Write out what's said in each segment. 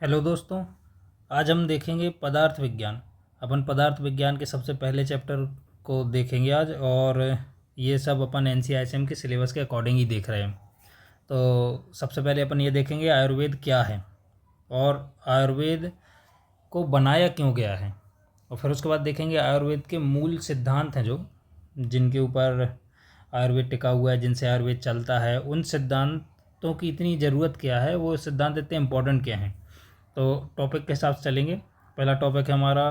Hello दोस्तों। आज हम देखेंगे पदार्थ विज्ञान। अपन पदार्थ विज्ञान के सबसे पहले चैप्टर को देखेंगे आज, और ये सब अपन NCISM के सिलेबस के अकॉर्डिंग ही देख रहे हैं। तो सबसे पहले अपन ये देखेंगे आयुर्वेद क्या है और आयुर्वेद को बनाया क्यों गया है, और फिर उसके बाद देखेंगे आयुर्वेद के मूल सिद्धांत हैं जो जिनके ऊपर आयुर्वेद टिका हुआ है, जिनसे आयुर्वेद चलता है। उन सिद्धांतों की इतनी ज़रूरत क्या है, वो सिद्धांत इतने इम्पोर्टेंट क्या हैं। तो टॉपिक के हिसाब से चलेंगे। पहला टॉपिक है हमारा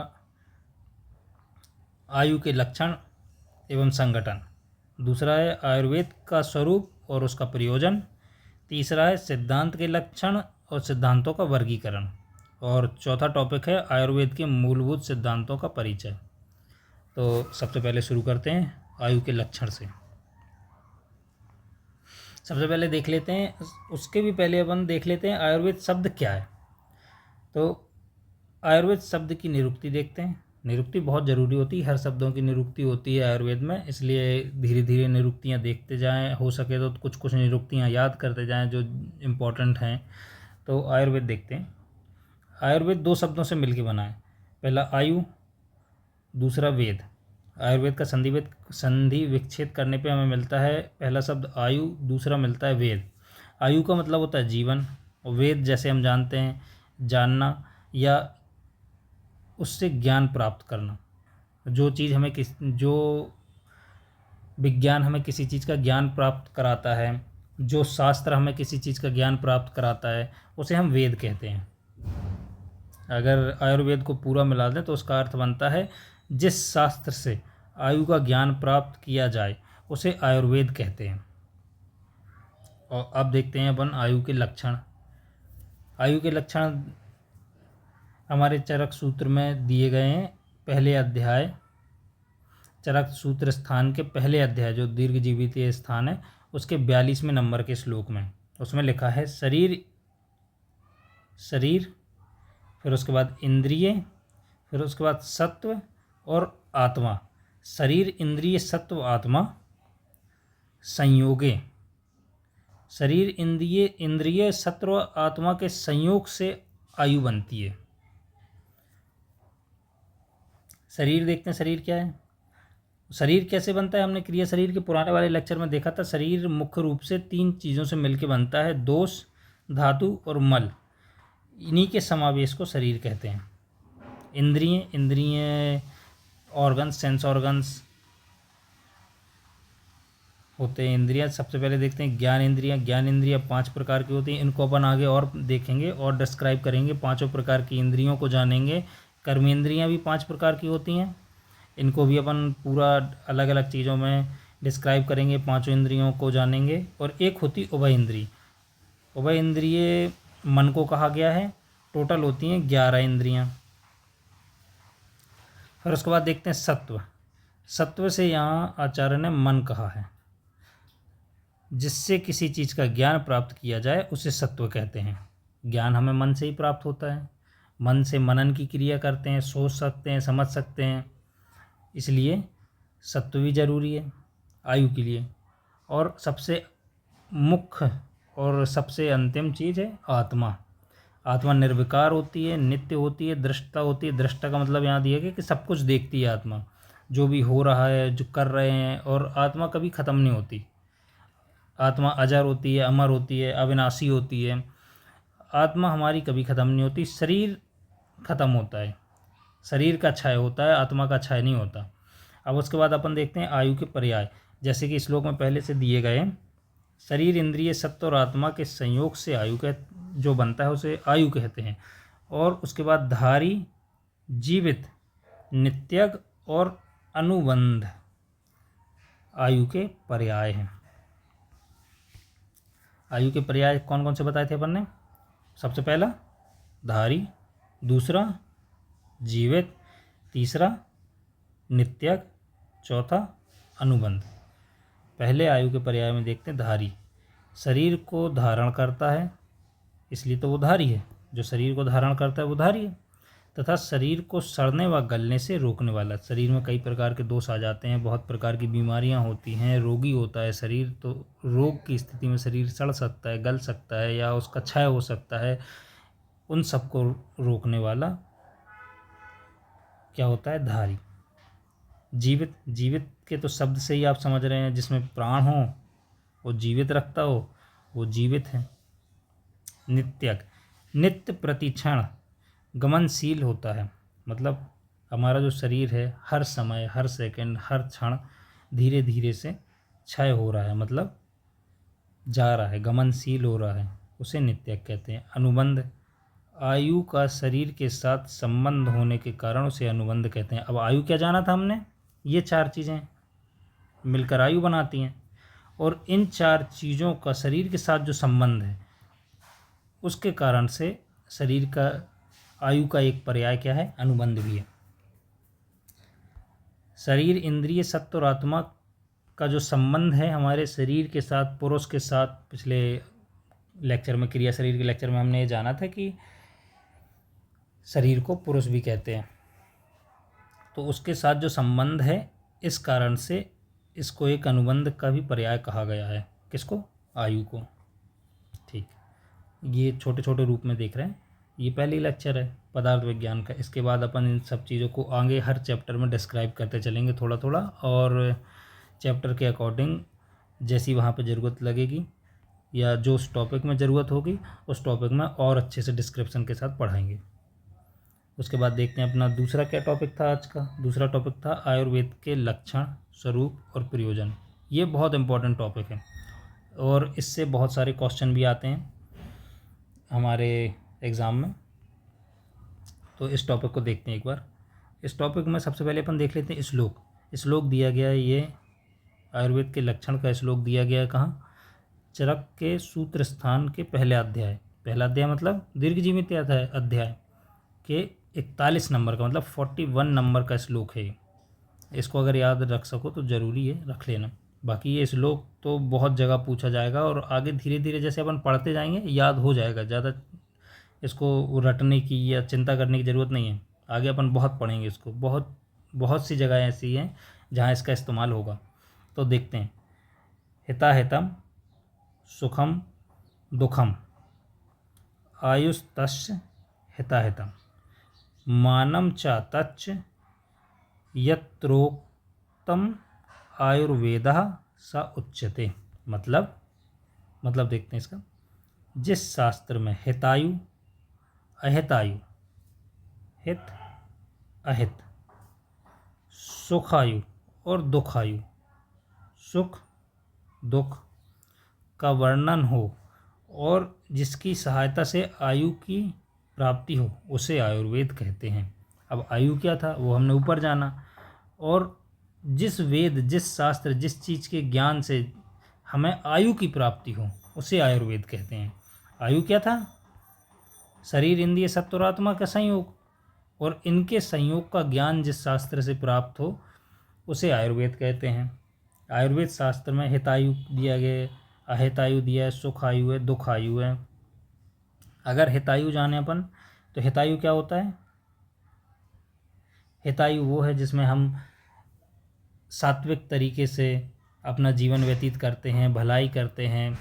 आयु के लक्षण एवं संगठन। दूसरा है आयुर्वेद का स्वरूप और उसका प्रयोजन। तीसरा है सिद्धांत के लक्षण और सिद्धांतों का वर्गीकरण। और चौथा टॉपिक है आयुर्वेद के मूलभूत सिद्धांतों का परिचय। तो सबसे पहले शुरू करते हैं आयु के लक्षण से। सबसे पहले देख लेते हैं, उसके भी पहले अपन देख लेते हैं आयुर्वेद शब्द क्या है। तो आयुर्वेद शब्द की निरुक्ति देखते हैं। निरुक्ति बहुत ज़रूरी होती है, हर शब्दों की निरुक्ति होती है आयुर्वेद में, इसलिए धीरे धीरे निरुक्तियाँ देखते जाएं। हो सके तो कुछ कुछ निरुक्तियाँ याद करते जाएं जो इम्पोर्टेंट हैं। तो आयुर्वेद देखते हैं। आयुर्वेद दो शब्दों से मिलकर बना है, पहला आयु, दूसरा वेद। आयुर्वेद का संधि विच्छेद करने पे हमें मिलता है पहला शब्द आयु, दूसरा मिलता है वेद। आयु का मतलब होता है जीवन, और वेद जैसे हम जानते हैं जानना या उससे ज्ञान प्राप्त करना। जो विज्ञान हमें किसी चीज़ का ज्ञान प्राप्त कराता है, जो शास्त्र हमें किसी चीज़ का ज्ञान प्राप्त कराता है, उसे हम वेद कहते हैं। अगर आयुर्वेद को पूरा मिला दें तो उसका अर्थ बनता है जिस शास्त्र से आयु का ज्ञान प्राप्त किया जाए उसे आयुर्वेद कहते हैं। और अब देखते हैं अपन आयु के लक्षण। आयु के लक्षण हमारे चरक सूत्र में दिए गए हैं। पहले अध्याय, चरक सूत्र स्थान के पहले अध्याय जो दीर्घ जीवितीय स्थान है, उसके 42वें नंबर के श्लोक में उसमें लिखा है शरीर, फिर उसके बाद इंद्रिय, फिर उसके बाद सत्व और आत्मा। शरीर, इंद्रिय, सत्व, आत्मा संयोगे। शरीर, इंद्रिय, सत्व, आत्मा के संयोग से आयु बनती है। शरीर देखते हैं, शरीर क्या है, शरीर कैसे बनता है। हमने क्रिया शरीर के पुराने वाले लेक्चर में देखा था। शरीर मुख्य रूप से 3 चीज़ों से मिलकर बनता है, दोष, धातु और मल। इन्हीं के समावेश को शरीर कहते हैं। इंद्रिय ऑर्गन्स, सेंस ऑर्गन्स होते हैं। इंद्रियां सबसे पहले देखते हैं ज्ञान इंद्रियां 5 प्रकार की होती हैं। इनको अपन आगे और देखेंगे और डिस्क्राइब करेंगे, पांचों प्रकार की इंद्रियों को जानेंगे। कर्मेंद्रियां भी 5 प्रकार की होती हैं, इनको भी अपन पूरा अलग अलग चीज़ों में डिस्क्राइब करेंगे, पांचों इंद्रियों को जानेंगे। और एक होती उभय इंद्रिय। उभय इंद्रिय मन को कहा गया है। टोटल होती हैं 11 इंद्रियां। फिर उसके बाद देखते हैं सत्व। सत्व से यहाँ आचार्य ने मन कहा है। जिससे किसी चीज़ का ज्ञान प्राप्त किया जाए उसे सत्व कहते हैं। ज्ञान हमें मन से ही प्राप्त होता है। मन से मनन की क्रिया करते हैं, सोच सकते हैं, समझ सकते हैं, इसलिए सत्व भी जरूरी है आयु के लिए। और सबसे मुख्य और सबसे अंतिम चीज़ है आत्मा। आत्मा निर्विकार होती है, नित्य होती है, दृष्टा होती है। दृष्टा का मतलब यहाँ दिया गया कि सब कुछ देखती है आत्मा, जो भी हो रहा है, जो कर रहे हैं। और आत्मा कभी ख़त्म नहीं होती। आत्मा अजर होती है, अमर होती है, अविनाशी होती है। आत्मा हमारी कभी ख़त्म नहीं होती। शरीर ख़त्म होता है, शरीर का क्षय होता है, आत्मा का क्षय नहीं होता। अब उसके बाद अपन देखते हैं आयु के पर्याय, जैसे कि श्लोक में पहले से दिए गए हैं। शरीर, इंद्रिय, सत्व और आत्मा के संयोग से आयु जो बनता है उसे आयु कहते हैं। और उसके बाद धारी, जीवित, नित्यग और अनुबंध आयु के पर्याय हैं। आयु के पर्याय कौन कौन से बताए थे अपन ने। सबसे पहला धारी, दूसरा जीवित, तीसरा नित्यग, चौथा अनुबंध। पहले आयु के पर्याय में देखते हैं धारी। शरीर को धारण करता है इसलिए तो वो धारी है। जो शरीर को धारण करता है वो धारी है। तथा शरीर को सड़ने व गलने से रोकने वाला। शरीर में कई प्रकार के दोष आ जाते हैं, बहुत प्रकार की बीमारियां होती हैं, रोगी होता है शरीर, तो रोग की स्थिति में शरीर सड़ सकता है, गल सकता है या उसका क्षय हो सकता है। उन सबको रोकने वाला क्या होता है? धारी। जीवित, जीवित के तो शब्द से ही आप समझ रहे हैं, जिसमें प्राण हो वो जीवित रखता हो वो जीवित है। नित्यक, नित्य प्रतिक्षण गमनशील होता है, मतलब हमारा जो शरीर है हर समय, हर सेकंड, हर क्षण धीरे धीरे से क्षय हो रहा है, मतलब जा रहा है, गमनशील हो रहा है, उसे नित्यक कहते हैं। अनुबंध, आयु का शरीर के साथ संबंध होने के कारण उसे अनुबंध कहते हैं। अब आयु क्या जाना था हमने? ये 4 चीज़ें मिलकर आयु बनाती हैं, और इन 4 चीज़ों का शरीर के साथ जो संबंध है उसके कारण से शरीर का, आयु का एक पर्याय क्या है? अनुबंध भी है। शरीर, इंद्रिय, सत्व और आत्मा का जो संबंध है हमारे शरीर के साथ, पुरुष के साथ, पिछले लेक्चर में, क्रिया शरीर के लेक्चर में हमने ये जाना था कि शरीर को पुरुष भी कहते हैं, तो उसके साथ जो संबंध है इस कारण से इसको एक अनुबंध का भी पर्याय कहा गया है। किसको? आयु को। ठीक, ये छोटे छोटे रूप में देख रहे हैं। ये पहली लेक्चर है पदार्थ विज्ञान का। इसके बाद अपन इन सब चीज़ों को आगे हर चैप्टर में डिस्क्राइब करते चलेंगे थोड़ा थोड़ा, और चैप्टर के अकॉर्डिंग जैसी वहाँ पे ज़रूरत लगेगी या जो उस टॉपिक में ज़रूरत होगी उस टॉपिक में और अच्छे से डिस्क्रिप्शन के साथ पढ़ाएंगे। उसके बाद देखते हैं अपना दूसरा क्या टॉपिक था। आज का दूसरा टॉपिक था आयुर्वेद के लक्षण, स्वरूप और प्रयोजन। ये बहुत इंपॉर्टेंट टॉपिक है और इससे बहुत सारे क्वेश्चन भी आते हैं हमारे एग्ज़ाम में। तो इस टॉपिक को देखते हैं एक बार। इस टॉपिक में सबसे पहले अपन देख लेते हैं श्लोक। श्लोक दिया गया है, ये आयुर्वेद के लक्षण का श्लोक दिया गया है। कहाँ? चरक के सूत्र स्थान के पहले अध्याय। पहला अध्याय मतलब दीर्घ जीवित अध्याय के 41 नंबर का, मतलब 41 नंबर का श्लोक है। इसको अगर याद रख सको तो ज़रूरी है, रख लेना। बाकी ये श्लोक तो बहुत जगह पूछा जाएगा और आगे धीरे धीरे जैसे अपन पढ़ते जाएंगे याद हो जाएगा। ज़्यादा इसको रटने की या चिंता करने की ज़रूरत नहीं है। आगे अपन बहुत पढ़ेंगे इसको, बहुत बहुत सी जगह ऐसी हैं जहाँ इसका इस्तेमाल होगा। तो देखते हैं। हिताहितम सुखम दुखम आयुस्तस्य हिताहितम मानम च तच्च यत्रोक्तम आयुर्वेदः स उच्यते। मतलब देखते हैं इसका। जिस शास्त्र में हितायु, अहितायु, हित अहित, सुखायु और दुखायु, सुख दुख का वर्णन हो और जिसकी सहायता से आयु की प्राप्ति हो उसे आयुर्वेद कहते हैं। अब आयु क्या था वो हमने ऊपर जाना, और जिस वेद, जिस शास्त्र, जिस चीज़ के ज्ञान से हमें आयु की प्राप्ति हो उसे आयुर्वेद कहते हैं। आयु क्या था? शरीर, इंद्रिय, सत्व और आत्मा का संयोग, और इनके संयोग का ज्ञान जिस शास्त्र से प्राप्त हो उसे आयुर्वेद कहते हैं। आयुर्वेद शास्त्र में हितायु दिया गया है, अहितायु दिया है, सुखायु है, दुखायु है। अगर हितायु जाने अपन तो हितायु क्या होता है? हितायु वो है जिसमें हम सात्विक तरीके से अपना जीवन व्यतीत करते हैं, भलाई करते हैं,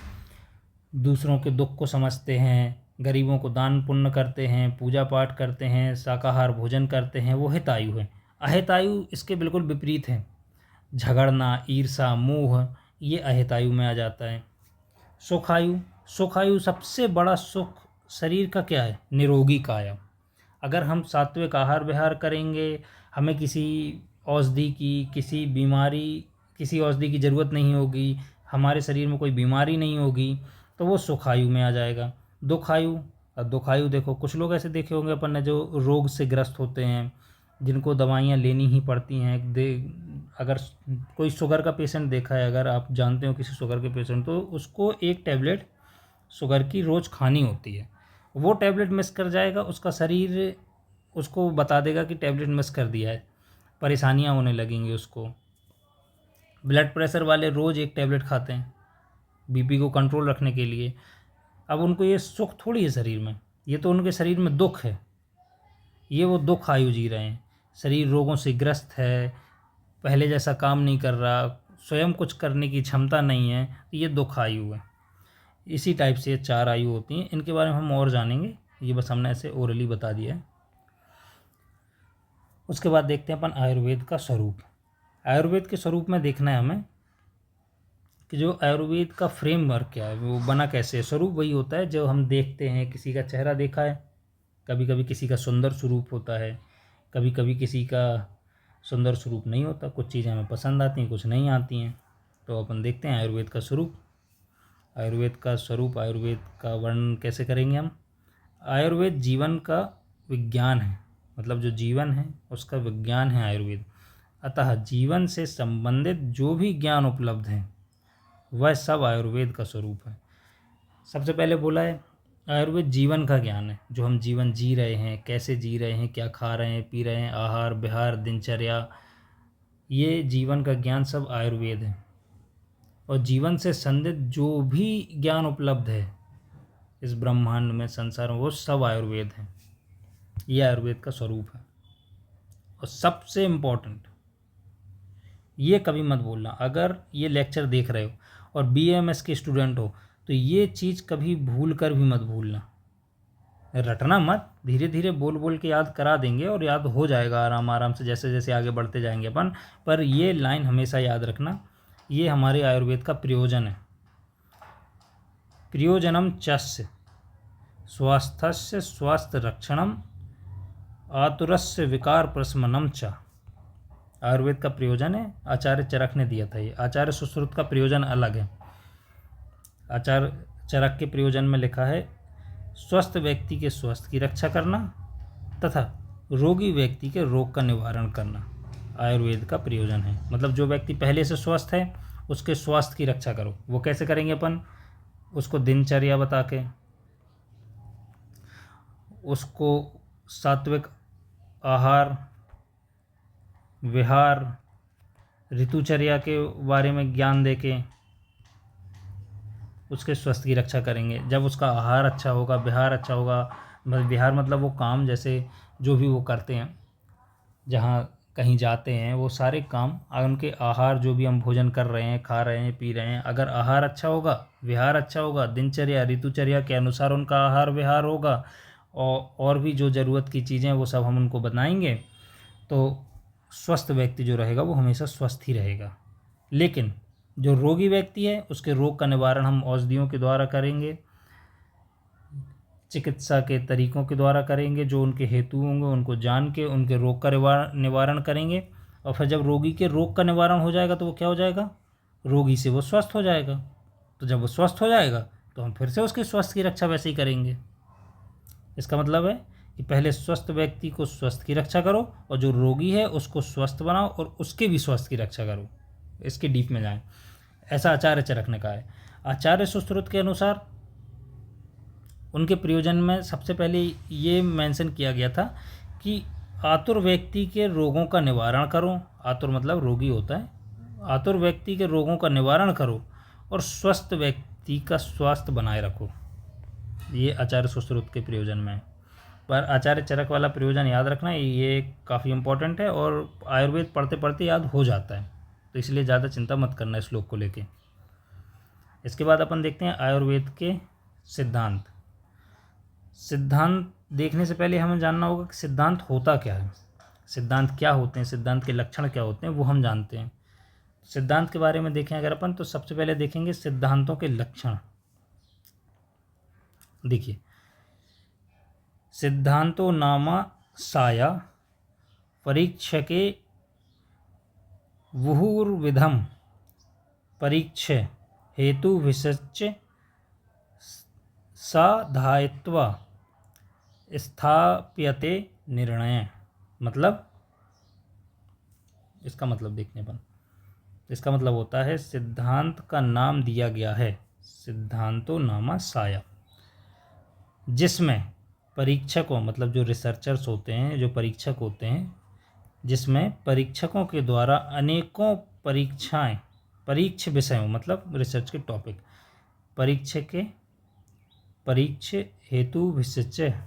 दूसरों के दुख को समझते हैं, गरीबों को दान पुण्य करते हैं, पूजा पाठ करते हैं, शाकाहार भोजन करते हैं, वो हितायु है। अहितायु इसके बिल्कुल विपरीत है। झगड़ना, ईर्षा, मोह, ये अहितायु में आ जाता है। सुखायु, सुखायु सबसे बड़ा सुख शरीर का क्या है? निरोगी काया। अगर हम सात्विक आहार विहार करेंगे, हमें किसी औषधि की, किसी औषधि की ज़रूरत नहीं होगी, हमारे शरीर में कोई बीमारी नहीं होगी, तो वो सुखायु में आ जाएगा। दुखायु, अब दुखायु देखो, कुछ लोग ऐसे देखे होंगे अपन ने जो रोग से ग्रस्त होते हैं, जिनको दवाइयाँ लेनी ही पड़ती हैं। अगर कोई शुगर का पेशेंट देखा है, अगर आप जानते हो किसी शुगर के पेशेंट, तो उसको एक टैबलेट शुगर की रोज़ खानी होती है। वो टैबलेट मिस कर जाएगा, उसका शरीर उसको बता देगा कि टैबलेट मिस कर दिया है, परेशानियां होने लगेंगी उसको। ब्लड प्रेशर वाले रोज़ एक टैबलेट खाते हैं बीपी को कंट्रोल रखने के लिए। अब उनको ये सुख थोड़ी है शरीर में, ये तो उनके शरीर में दुख है। ये वो दुख आयु जी रहे हैं, शरीर रोगों से ग्रस्त है, पहले जैसा काम नहीं कर रहा, स्वयं कुछ करने की क्षमता नहीं है, ये दुख आयु है। इसी टाइप से 4 आयु होती हैं, इनके बारे में हम और जानेंगे। ये बस हमने ऐसे ओरली बता दिया है। उसके बाद देखते हैं अपन आयुर्वेद का स्वरूप। आयुर्वेद के स्वरूप में देखना है हमें कि जो आयुर्वेद का फ्रेमवर्क क्या है, वो बना कैसे है। स्वरूप वही होता है जो हम देखते हैं, किसी का चेहरा देखा है, कभी कभी किसी का सुंदर स्वरूप होता है, कभी कभी किसी का सुंदर स्वरूप नहीं होता। कुछ चीज़ें हमें पसंद आती हैं, कुछ नहीं आती हैं। तो अपन देखते हैं आयुर्वेद का स्वरूप। आयुर्वेद का स्वरूप, आयुर्वेद का वर्णन कैसे करेंगे हम। आयुर्वेद जीवन का विज्ञान है, मतलब जो जीवन है उसका विज्ञान है आयुर्वेद। अतः जीवन से संबंधित जो भी ज्ञान उपलब्ध है वह सब आयुर्वेद का स्वरूप है। सबसे पहले बोला है आयुर्वेद जीवन का ज्ञान है, जो हम जीवन जी रहे हैं, कैसे जी रहे हैं, क्या खा रहे हैं, पी रहे हैं, आहार विहार दिनचर्या, ये जीवन का ज्ञान सब आयुर्वेद है। और जीवन से संबंधित जो भी ज्ञान उपलब्ध है इस ब्रह्मांड में, संसार में, वो सब आयुर्वेद है। ये आयुर्वेद का स्वरूप है। और सबसे इम्पोर्टेंट, ये कभी मत भूलना, अगर ये लेक्चर देख रहे हो और BAMS के स्टूडेंट हो तो ये चीज़ कभी भूल कर भी मत भूलना। रटना मत, धीरे धीरे बोल बोल के याद करा देंगे और याद हो जाएगा आराम आराम से, जैसे जैसे आगे बढ़ते जाएंगे अपन। पर ये लाइन हमेशा याद रखना, ये हमारे आयुर्वेद का प्रयोजन है। प्रयोजनम चस्य स्वास्थ्यस्य स्वास्थ्य रक्षणम आतुरस्य विकार प्रशमनम च। आयुर्वेद का प्रयोजन है, आचार्य चरक ने दिया था ये। आचार्य सुश्रुत का प्रयोजन अलग है। आचार्य चरक के प्रयोजन में लिखा है स्वस्थ व्यक्ति के स्वास्थ्य की रक्षा करना तथा रोगी व्यक्ति के रोग का निवारण करना आयुर्वेद का प्रयोजन है। मतलब जो व्यक्ति पहले से स्वस्थ है उसके स्वास्थ्य की रक्षा करो। वो कैसे करेंगे अपन, उसको दिनचर्या बता के, उसको सात्विक आहार विहार ऋतुचर्या के बारे में ज्ञान देके उसके स्वास्थ्य की रक्षा करेंगे। जब उसका आहार अच्छा होगा, विहार अच्छा होगा, विहार मतलब वो काम जैसे जो भी वो करते हैं, जहाँ कहीं जाते हैं, वो सारे काम, उनके आहार जो भी हम भोजन कर रहे हैं, खा रहे हैं, पी रहे हैं, अगर आहार अच्छा होगा, विहार अच्छा होगा, दिनचर्या ऋतुचर्या के अनुसार उनका आहार विहार होगा और भी जो ज़रूरत की चीज़ें वो सब हम उनको बताएंगे, तो स्वस्थ व्यक्ति जो रहेगा वो हमेशा स्वस्थ ही रहेगा। लेकिन जो रोगी व्यक्ति है उसके रोग का निवारण हम औषधियों के द्वारा करेंगे, चिकित्सा के तरीकों के द्वारा करेंगे, जो उनके हेतु होंगे उनको जान के उनके रोग का निवारण करेंगे। और फिर जब रोगी के रोग का निवारण हो जाएगा तो वो क्या हो जाएगा, रोगी से वो स्वस्थ हो जाएगा। तो जब वो स्वस्थ हो जाएगा तो हम फिर से उसके स्वास्थ्य की रक्षा वैसे ही करेंगे। इसका मतलब है कि पहले स्वस्थ व्यक्ति को स्वास्थ्य की रक्षा करो और जो रोगी है उसको स्वस्थ बनाओ और उसके भी स्वास्थ्य की रक्षा करो। इसके डीप में जाएं, ऐसा आचार्य चरक ने कहा है। आचार्य सुश्रुत के अनुसार उनके प्रयोजन में सबसे पहले ये मेंशन किया गया था कि आतुर व्यक्ति के रोगों का निवारण करो। आतुर मतलब रोगी होता है। आतुर व्यक्ति के रोगों का निवारण करो और स्वस्थ व्यक्ति का स्वास्थ्य बनाए रखो। ये आचार्य सुश्रुत के प्रयोजन में है। पर आचार्य चरक वाला प्रयोजन याद रखना, ये काफ़ी इम्पोर्टेंट है और आयुर्वेद पढ़ते पढ़ते याद हो जाता है, तो इसलिए ज़्यादा चिंता मत करना इस श्लोक को लेके। इसके बाद अपन देखते हैं आयुर्वेद के सिद्धांत। सिद्धांत देखने से पहले हमें जानना होगा कि सिद्धांत होता क्या है, सिद्धांत क्या होते हैं, सिद्धांत के लक्षण क्या होते हैं, वो हम जानते हैं। सिद्धांत के बारे में देखें अगर अपन, तो सबसे पहले देखेंगे सिद्धांतों के लक्षण। देखिए, सिद्धांतो नामा साया परीक्षके वुहुर्विधम परीक्ष हेतु विसच्य साधायित्वा स्थाप्यते निर्णय। मतलब इसका मतलब देखने पर, इसका मतलब होता है सिद्धांत का नाम दिया गया है सिद्धांतो नामा साया, जिसमें परीक्षकों मतलब जो रिसर्चर्स होते हैं, जो परीक्षक होते हैं, जिसमें परीक्षकों के द्वारा अनेकों परीक्षाएं, परीक्ष विषयों मतलब रिसर्च के टॉपिक, परीक्ष हेतु विषय,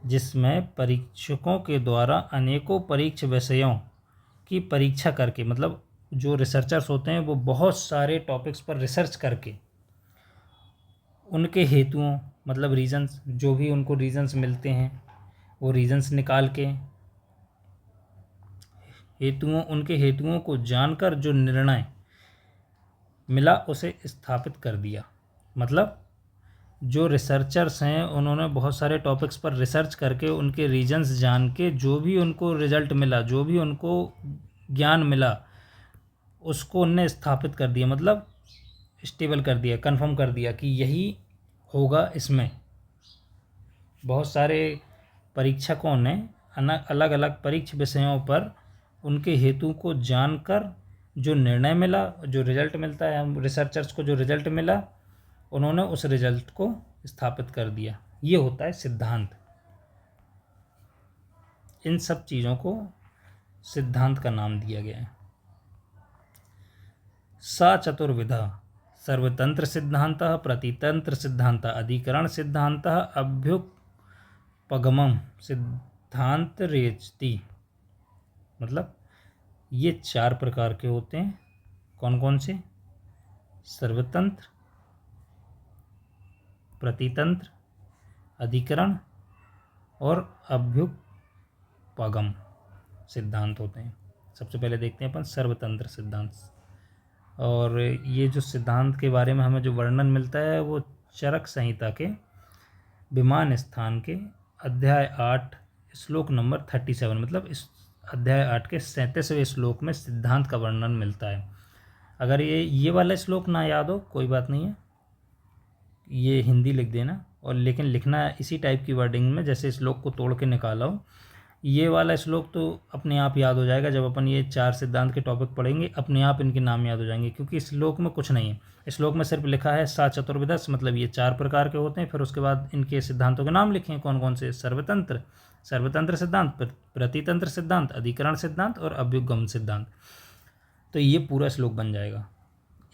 जिसमें परीक्षकों के द्वारा अनेकों परीक्ष विषयों की परीक्षा करके, मतलब जो रिसर्चर्स होते हैं वो बहुत सारे टॉपिक्स पर रिसर्च करके उनके हेतुओं मतलब रीजंस, जो भी उनको रीजंस मिलते हैं वो रीजंस निकाल के उनके हेतुओं को जानकर जो निर्णय मिला उसे स्थापित कर दिया। मतलब जो रिसर्चर्स हैं उन्होंने बहुत सारे टॉपिक्स पर रिसर्च करके उनके रीजंस जान के जो भी उनको रिजल्ट मिला, जो भी उनको ज्ञान मिला, उसको उनने स्थापित कर दिया, मतलब स्टेबल कर दिया, कंफर्म कर दिया कि यही होगा। इसमें बहुत सारे परीक्षकों ने अलग अलग परीक्ष विषयों पर उनके हेतु को जानकर जो निर्णय मिला, जो रिजल्ट मिलता है, हम रिसर्चर्स को जो रिजल्ट मिला, उन्होंने उस रिजल्ट को स्थापित कर दिया। ये होता है सिद्धांत। इन सब चीज़ों को सिद्धांत का नाम दिया गया है। सा चतुर्विधा सर्वतंत्र सिद्धांत, प्रतितंत्र सिद्धांत, अधिकरण सिद्धांत, अभ्युपगमम सिद्धांत रेचती। मतलब ये 4 प्रकार के होते हैं। कौन कौन से? सर्वतंत्र, प्रतितंत्र, अधिकरण और अभ्युपगम सिद्धांत होते हैं। सबसे पहले देखते हैं अपन सर्वतंत्र सिद्धांत। और ये जो सिद्धांत के बारे में हमें जो वर्णन मिलता है वो चरक संहिता के विमान स्थान के अध्याय 8 श्लोक नंबर 37, मतलब इस अध्याय 8 के 37वें श्लोक में सिद्धांत का वर्णन मिलता है। अगर ये वाला श्लोक ना याद हो कोई बात नहीं है, ये हिंदी लिख देना, और लेकिन लिखना इसी टाइप की वर्डिंग में जैसे श्लोक को तोड़ के निकाला हो। ये वाला श्लोक तो अपने आप याद हो जाएगा। जब अपन ये 4 सिद्धांत के टॉपिक पढ़ेंगे अपने आप इनके नाम याद हो जाएंगे, क्योंकि इस श्लोक में कुछ नहीं है। इस श्लोक में सिर्फ लिखा है सा चतुर्विधस, मतलब ये 4 प्रकार के होते हैं। फिर उसके बाद इनके सिद्धांतों के नाम लिखे हैं कौन कौन से। सर्वतंत्र सिद्धांत, प्रतितंत्र सिद्धांत, अधिकरण सिद्धांत और अभ्युपगम सिद्धांत। तो ये पूरा श्लोक बन जाएगा।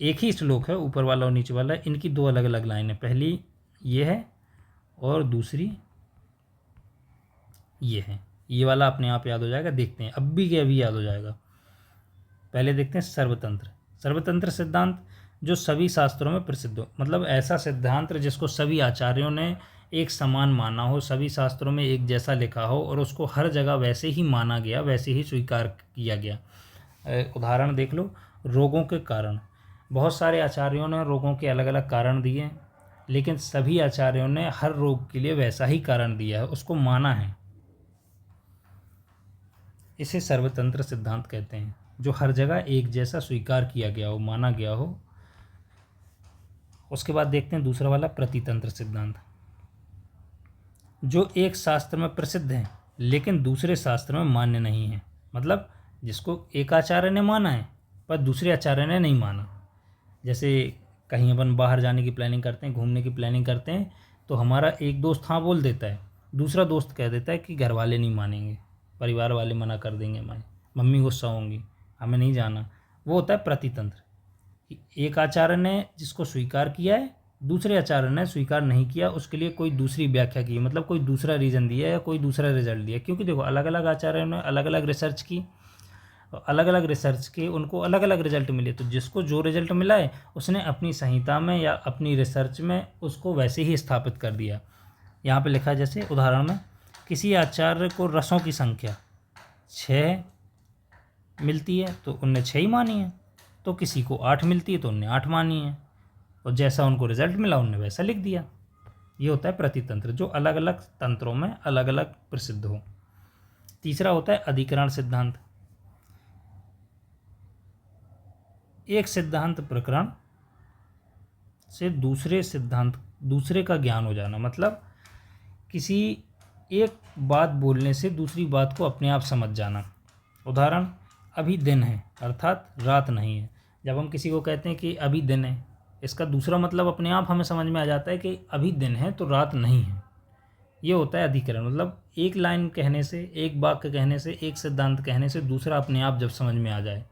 एक ही श्लोक है, ऊपर वाला और नीचे वाला, इनकी 2 अलग अलग लाइन है। पहली ये है और दूसरी ये है। ये वाला अपने आप याद हो जाएगा, देखते हैं अब भी क्या अभी याद हो जाएगा। पहले देखते हैं सर्वतंत्र सिद्धांत, जो सभी शास्त्रों में प्रसिद्ध हो, मतलब ऐसा सिद्धांत जिसको सभी आचार्यों ने एक समान माना हो, सभी शास्त्रों में एक जैसा लिखा हो और उसको हर जगह वैसे ही माना गया, वैसे ही स्वीकार किया गया। उदाहरण देख लो, रोगों के कारण। बहुत सारे आचार्यों ने रोगों के अलग अलग कारण दिए, लेकिन सभी आचार्यों ने हर रोग के लिए वैसा ही कारण दिया है, उसको माना है। इसे सर्वतंत्र सिद्धांत कहते हैं, जो हर जगह एक जैसा स्वीकार किया गया हो, माना गया हो। उसके बाद देखते हैं दूसरा वाला प्रतितंत्र सिद्धांत, जो एक शास्त्र में प्रसिद्ध है लेकिन दूसरे शास्त्र में मान्य नहीं है। मतलब जिसको एक आचार्य ने माना है पर दूसरे आचार्य ने नहीं माना। जैसे कहीं अपन बाहर जाने की प्लानिंग करते हैं, घूमने की प्लानिंग करते हैं, तो हमारा एक दोस्त हाँ बोल देता है, दूसरा दोस्त कह देता है कि घर वाले नहीं मानेंगे, परिवार वाले मना कर देंगे, मम्मी गुस्सा होंगी, हमें नहीं जाना। वो होता है प्रतितंत्र। एक आचार्य ने जिसको स्वीकार किया है, दूसरे आचार्य ने स्वीकार नहीं किया, उसके लिए कोई दूसरी व्याख्या की, मतलब कोई दूसरा रीज़न दिया या कोई दूसरा रिजल्ट दिया। क्योंकि देखो अलग अलग आचार्यों ने अलग अलग रिसर्च की, अलग अलग रिसर्च के उनको अलग अलग रिजल्ट मिले, तो जिसको जो रिजल्ट मिला है उसने अपनी संहिता में या अपनी रिसर्च में उसको वैसे ही स्थापित कर दिया। यहाँ पे लिखा है, जैसे उदाहरण में, किसी आचार्य को रसों की संख्या 6 मिलती है तो उनने 6 ही मानी है, तो किसी को 8 मिलती है तो उनने 8 मानी है, और जैसा उनको रिजल्ट मिला उनने वैसा लिख दिया। ये होता है प्रतितंत्र, जो अलग अलग तंत्रों में अलग अलग प्रसिद्ध हो। तीसरा होता है अधिकरण सिद्धांत। एक सिद्धांत प्रकरण से दूसरे का ज्ञान हो जाना, मतलब किसी एक बात बोलने से दूसरी बात को अपने आप समझ जाना। उदाहरण, अभी दिन है अर्थात रात नहीं है। जब हम किसी को कहते हैं कि अभी दिन है, इसका दूसरा मतलब अपने आप हमें समझ में आ जाता है कि अभी दिन है तो रात नहीं है। ये होता है अधिकरण, मतलब एक लाइन कहने से, एक वाक्य कहने से, एक सिद्धांत कहने से दूसरा अपने आप जब समझ में आ जाए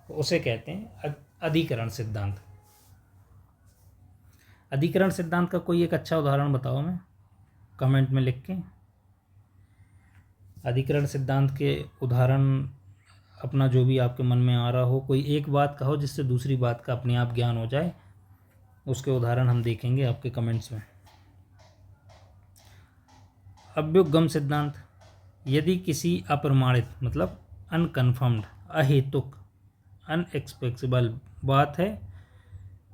तो उसे कहते हैं अधिकरण सिद्धांत। अधिकरण सिद्धांत का कोई एक अच्छा उदाहरण बताओ हमें कमेंट में लिख के। अधिकरण सिद्धांत के उदाहरण अपना जो भी आपके मन में आ रहा हो, कोई एक बात कहो जिससे दूसरी बात का अपने आप ज्ञान हो जाए, उसके उदाहरण हम देखेंगे आपके कमेंट्स में। अभ्युपगम सिद्धांत, यदि किसी अप्रमाणित मतलब अनकन्फर्म्ड, अहेतुक, अनएक्सप्रेसिबल बात है,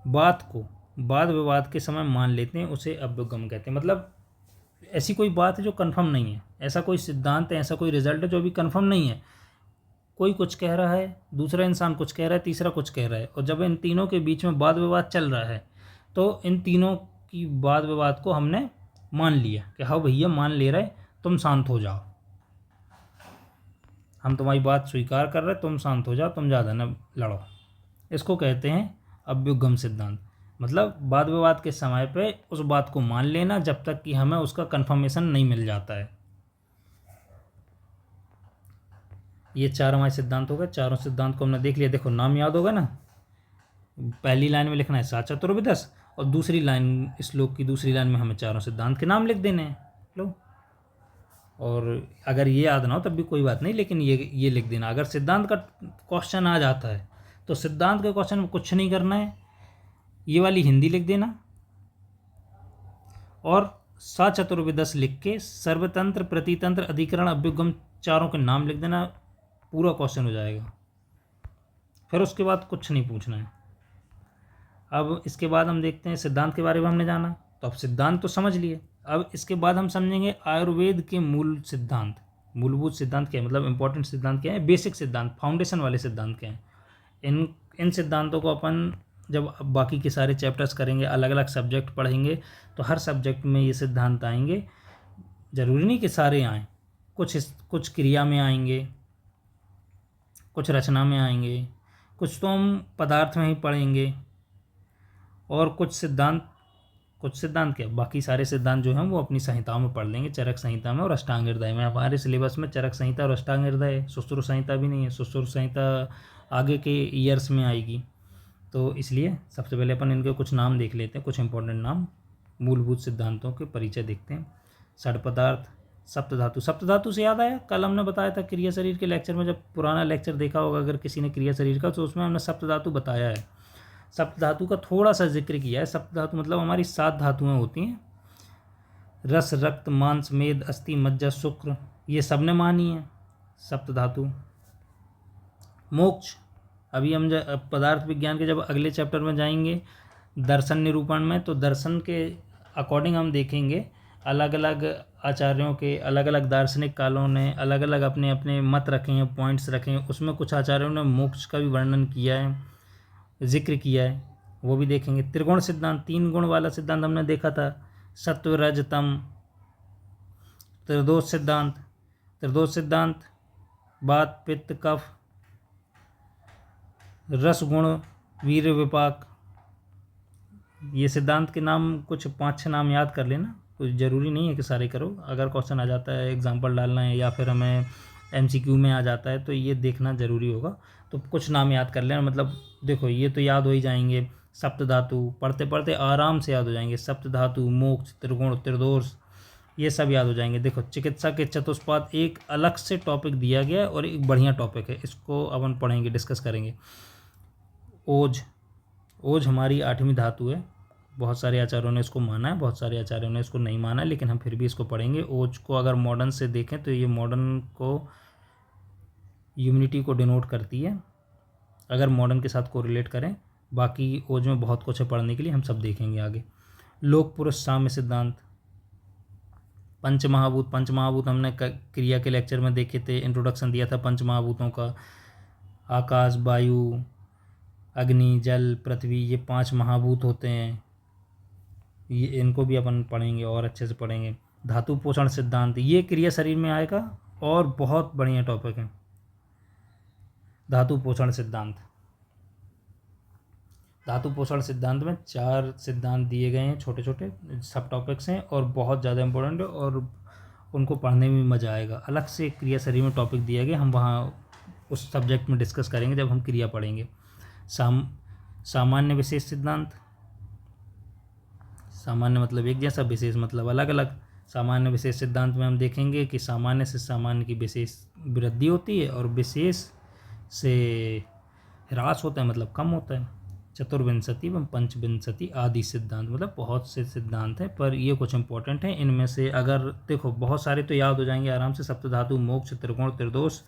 बात को वाद विवाद के समय मान लेते हैं, उसे अभ्युपगम कहते हैं। मतलब ऐसी कोई बात है जो कंफर्म नहीं है, ऐसा कोई सिद्धांत है, ऐसा कोई रिजल्ट है जो अभी कंफर्म नहीं है, कोई कुछ कह रहा है, दूसरा इंसान कुछ कह रहा है, तीसरा कुछ कह रहा है, और जब इन तीनों के बीच में वाद विवाद चल रहा है तो इन तीनों की वाद विवाद को हमने मान लिया कि हाँ भैया मान ले रहे, तुम शांत हो जाओ, हम तुम्हारी बात स्वीकार कर रहे, तुम शांत हो जाओ, तुम ज़्यादा न लड़ो। इसको कहते हैं अभ्युपगम सिद्धांत। मतलब वाद विवाद के समय पे उस बात को मान लेना जब तक कि हमें उसका कंफर्मेशन नहीं मिल जाता है। ये 4 हमारे सिद्धांत हो गए। चारों सिद्धांत को हमने देख लिया। देखो नाम याद होगा ना, पहली लाइन में लिखना है सात चतुर्विदस, और दूसरी लाइन, श्लोक की दूसरी लाइन में हमें चारों सिद्धांत के नाम लिख देने हैं। लो, और अगर ये याद ना हो तब भी कोई बात नहीं, लेकिन ये लिख देना। अगर सिद्धांत का क्वेश्चन आ जाता है तो सिद्धांत के क्वेश्चन में कुछ नहीं करना है, ये वाली हिंदी लिख देना और सा चतुर्विदस लिख के सर्वतंत्र, प्रतितंत्र, अधिकरण, अभ्युपगम चारों के नाम लिख देना, पूरा क्वेश्चन हो जाएगा। फिर उसके बाद कुछ नहीं पूछना है। अब इसके बाद हम देखते हैं सिद्धांत के बारे में हमने जाना, तो अब सिद्धांत तो समझ लिए। अब इसके बाद हम समझेंगे आयुर्वेद के मूल सिद्धांत। मूलभूत सिद्धांत क्या है, मतलब इंपॉर्टेंट सिद्धांत क्या है, बेसिक सिद्धांत, फाउंडेशन वाले सिद्धांत क्या हैं। इन सिद्धांतों को अपन जब बाकी के सारे चैप्टर्स करेंगे, अलग अलग सब्जेक्ट पढ़ेंगे, तो हर सब्जेक्ट में ये सिद्धांत आएंगे। ज़रूरी नहीं कि सारे आएँ, कुछ क्रिया में आएंगे, कुछ रचना में आएंगे, कुछ तो हम पदार्थ में ही पढ़ेंगे, और कुछ सिद्धांत क्या, बाकी सारे सिद्धांत जो हैं वो अपनी संहिताओं में पढ़ लेंगे, चरक संहिता में और अष्टांग हृदय में। हमारे सिलेबस में चरक संहिता और अष्टांग हृदय है, सुश्रुत संहिता भी नहीं है। सुश्रुत संहिता आगे के ईयर्स में आएगी, तो इसलिए सबसे पहले अपन इनके कुछ नाम देख लेते हैं, कुछ इंपॉर्टेंट नाम, मूलभूत सिद्धांतों के परिचय देखते हैं। षड पदार्थ, सप्तधातु। सप्तधातु से याद आया, कल हमने बताया था क्रिया शरीर के लेक्चर में, जब पुराना लेक्चर देखा होगा अगर किसी ने क्रिया शरीर का, तो उसमें हमने सप्तधातु बताया है। सप्तधातु का थोड़ा सा जिक्र किया है। सप्तधातु मतलब हमारी 7 धातुएं होती हैं, रस, रक्त, मांस, मेद, अस्थि, मज्जा, शुक्र, ये सब ने मानी है सप्तधातु। मोक्ष, अभी हम पदार्थ विज्ञान के जब अगले चैप्टर में जाएंगे दर्शन निरूपण में, तो दर्शन के अकॉर्डिंग हम देखेंगे अलग अलग आचार्यों के, अलग अलग दार्शनिक कालों ने अलग अलग अपने अपने मत रखे हैं, पॉइंट्स रखे हैं। उसमें कुछ आचार्यों ने मोक्ष का भी वर्णन किया है, जिक्र किया है, वो भी देखेंगे। त्रिगुण सिद्धांत, 3 गुण वाला सिद्धांत हमने देखा था, सत्व, रज, तम। त्रिदोष सिद्धांत वात, पित्त, कफ, रस, गुण, वीर, विपाक। ये सिद्धांत के नाम कुछ 5-6 नाम याद कर लेना, कुछ ज़रूरी नहीं है कि सारे करो। अगर क्वेश्चन आ जाता है, एग्जाम्पल डालना है, या फिर हमें MCQ में आ जाता है, तो ये देखना ज़रूरी होगा। तो कुछ नाम याद कर लेना, मतलब देखो ये तो याद हो ही जाएंगे। सप्तधातु पढ़ते पढ़ते आराम से याद हो जाएंगे। सप्तधातु, मोक्ष, त्रिगुण, त्रिदोष, ये सब याद हो जाएंगे। देखो चिकित्सा के चतुष्पाद एक अलग से टॉपिक दिया गया है और एक बढ़िया टॉपिक है, इसको अपन पढ़ेंगे, डिस्कस करेंगे। ओज हमारी 8वीं धातु है। बहुत सारे आचार्यों ने इसको माना है, बहुत सारे आचार्यों ने इसको नहीं माना है, लेकिन हम फिर भी इसको पढ़ेंगे। ओज को अगर मॉडर्न से देखें तो ये मॉडर्न को, ह्यूमैनिटी को डिनोट करती है, अगर मॉडर्न के साथ कोरिलेट करें। बाकी ओज में बहुत कुछ है पढ़ने के लिए, हम सब देखेंगे आगे। लोक पुरुष साम्य सिद्धांत। पंचमहाभूत हमने क्रिया के लेक्चर में देखे थे, इंट्रोडक्शन दिया था पंचमहाभूतों का। आकाश, वायु, अग्नि, जल, पृथ्वी, ये 5 महाभूत होते हैं। ये इनको भी अपन पढ़ेंगे और अच्छे से पढ़ेंगे। धातु पोषण सिद्धांत, ये क्रिया शरीर में आएगा और बहुत बढ़िया टॉपिक है। धातु पोषण सिद्धांत में 4 सिद्धांत दिए गए हैं, छोटे छोटे सब टॉपिक्स हैं और बहुत ज़्यादा इंपॉर्टेंट है, और उनको पढ़ने में मज़ा आएगा। अलग से क्रिया शरीर में टॉपिक दिया गया, हम वहाँ उस सब्जेक्ट में डिस्कस करेंगे जब हम क्रिया पढ़ेंगे। सामान्य विशेष सिद्धांत। सामान्य मतलब एक जैसा, विशेष मतलब अलग अलग। सामान्य विशेष सिद्धांत में हम देखेंगे कि सामान्य से सामान्य की विशेष वृद्धि होती है और विशेष से ह्रास होता है, मतलब कम होता है। चतुर्विंशति एवं पंचविंशति आदि सिद्धांत, मतलब बहुत से सिद्धांत हैं, पर ये कुछ इंपॉर्टेंट हैं। इनमें से अगर देखो बहुत सारे तो याद हो जाएंगे आराम से, सप्तधातु, मोक्ष, त्रिकोण, त्रिदोष,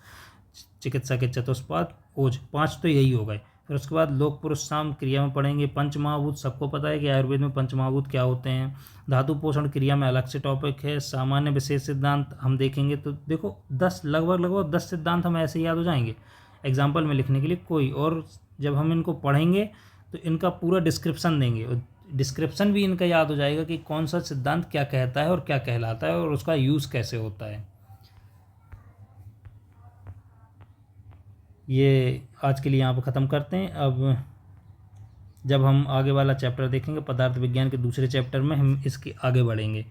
चिकित्सा के चतुष्पाद, ओज, 5 तो यही हो गए। फिर उसके बाद लोक पुरुष साम क्रिया में पढ़ेंगे पंचमहाभूत। सबको पता है कि आयुर्वेद में पंचमहाभूत क्या होते हैं। धातु पोषण क्रिया में अलग से टॉपिक है। सामान्य विशेष सिद्धांत हम देखेंगे। तो देखो 10 लगभग 10 सिद्धांत हम ऐसे याद हो जाएंगे एग्जाम्पल में लिखने के लिए कोई। और जब हम इनको पढ़ेंगे तो इनका पूरा डिस्क्रिप्शन देंगे, और डिस्क्रिप्शन भी इनका याद हो जाएगा कि कौन सा सिद्धांत क्या कहता है और क्या कहलाता है और उसका यूज़ कैसे होता है। ये आज के लिए यहाँ पर ख़त्म करते हैं। अब जब हम आगे वाला चैप्टर देखेंगे पदार्थ विज्ञान के दूसरे चैप्टर में, हम इसके आगे बढ़ेंगे।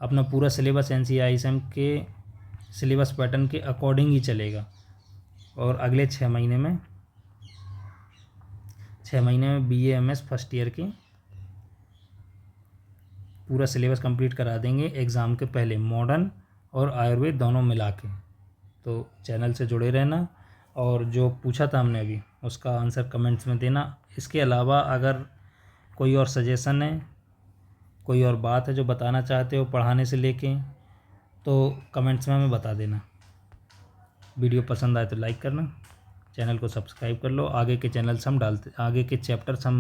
अपना पूरा सिलेबस NCISM के सिलेबस पैटर्न के अकॉर्डिंग ही चलेगा। और अगले 6 महीने में BA MS फर्स्ट ईयर के पूरा सिलेबस कंप्लीट करा देंगे एग्ज़ाम के पहले, मॉडर्न और आयुर्वेद दोनों मिला के। तो चैनल से जुड़े रहना, और जो पूछा था हमने अभी उसका आंसर कमेंट्स में देना। इसके अलावा अगर कोई और सजेशन है, कोई और बात है जो बताना चाहते हो पढ़ाने से लेके, तो कमेंट्स में हमें बता देना। वीडियो पसंद आए तो लाइक करना, चैनल को सब्सक्राइब कर लो। आगे के चैनल्स हम आगे के चैप्टर्स हम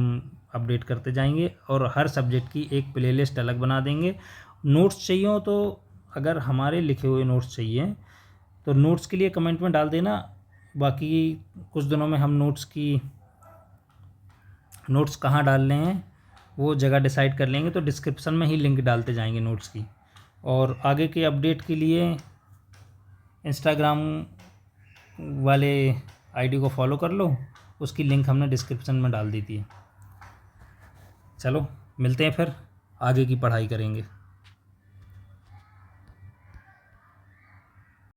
अपडेट करते जाएंगे, और हर सब्जेक्ट की एक प्लेलिस्ट अलग बना देंगे। नोट्स चाहिए हो तो, अगर हमारे लिखे हुए नोट्स चाहिए तो नोट्स के लिए कमेंट में डाल देना। बाकी कुछ दिनों में हम नोट्स कहाँ डालने हैं वो जगह डिसाइड कर लेंगे, तो डिस्क्रिप्शन में ही लिंक डालते जाएंगे नोट्स की। और आगे के अपडेट के लिए इंस्टाग्राम वाले आईडी को फॉलो कर लो, उसकी लिंक हमने डिस्क्रिप्शन में डाल दी थी। चलो मिलते हैं, फिर आगे की पढ़ाई करेंगे।